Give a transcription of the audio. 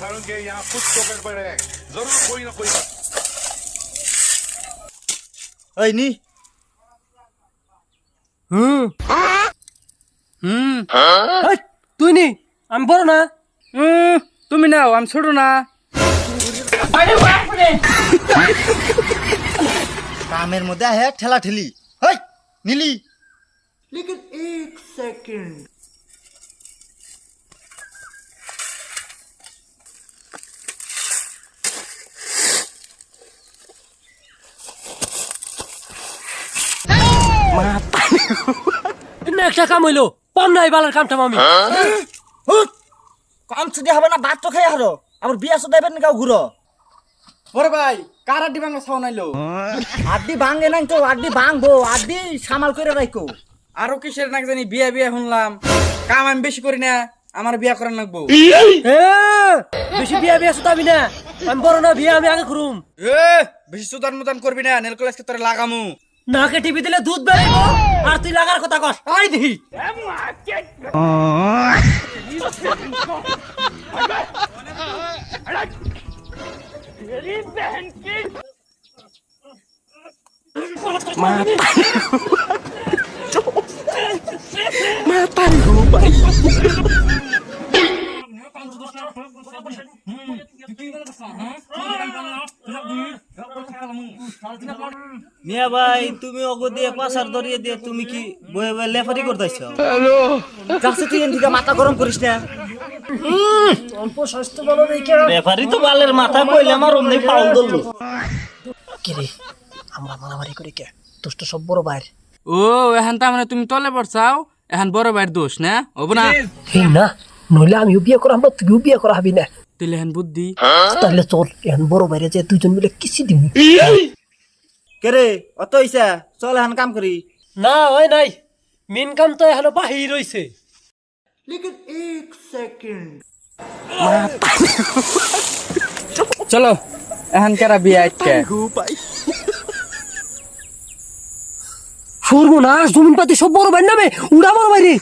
करूंगे यहाँ कुछ तो गड़बड़ है जरूर कोई ना कोई এই নি এই, তুই নি আমি বড় না তুমি নাও আমি ছোট না কামের মধ্যে আহে ঠেলা ঠেলি হই নীলি একটা কাম হইলো পাম নাই বালার কামটা আমি কাম ছুটি হবে না ভাত তো খাই হারো আমার বিয়া সুদাইবেন না কাউ ঘুরো ওরে ভাই কার আড্ডি ভাঙা ছাও নাইলো আড্ডি ভাঙে নাই তো আড্ডি ভাঙবো আড্ডি সামাল করে রাখো আরো কিসের নাক জানি বিয়া বিয়া শুনলাম কাম আমি বেশি করি না আমার বিয়া করার লাগবো বেশি বিয়া বিয়া সুতাবি না আমি বড় না বিয়া আমি আগে করুম বেশি সুদান মুদান করবি না নেল কলেজকে তোরে লাগামু নাকে টিভি দিলে দুধ বেরোবো আর তুই লাগার কথা কস আই দেখি মিয়া ভাই তুমি অগো দিয়ে পাসার দরিয়ে দিয়ে তুমি কি বয়ে বয়ে লেফারি করতেছো কাছে তুই এদিকে মাথা গরম করিস না অল্প স্বাস্থ্য ভালো দেখে লেফারি তো বালের মাথা কইলে আমার অমনি পাউল দললো কি রে আমরা মারামারি করি কে তোর তো সব বড় বাইর ও এখন তো মানে তুমি তলে পড়ছাও এখন বড় ভাইয়ের দোষ না হবো না এই না নইলে আমিও বিয়ে করা আমরা তুইও বিয়ে করা হবি না তাহলে এখন বুদ্ধি তাহলে চল এখন বড় বাইরে যে দুজন মিলে কিসি দিবি কে রে অত হইছে চল এখন কাম করি না হয় নাই মেন কাম তো এখনো বাহির রইছে চলো এখন কেরা বিয়া আজকে সর্বনাশ জমিন পাতি সব বড় বাইর নামে উড়া বড় বাইরে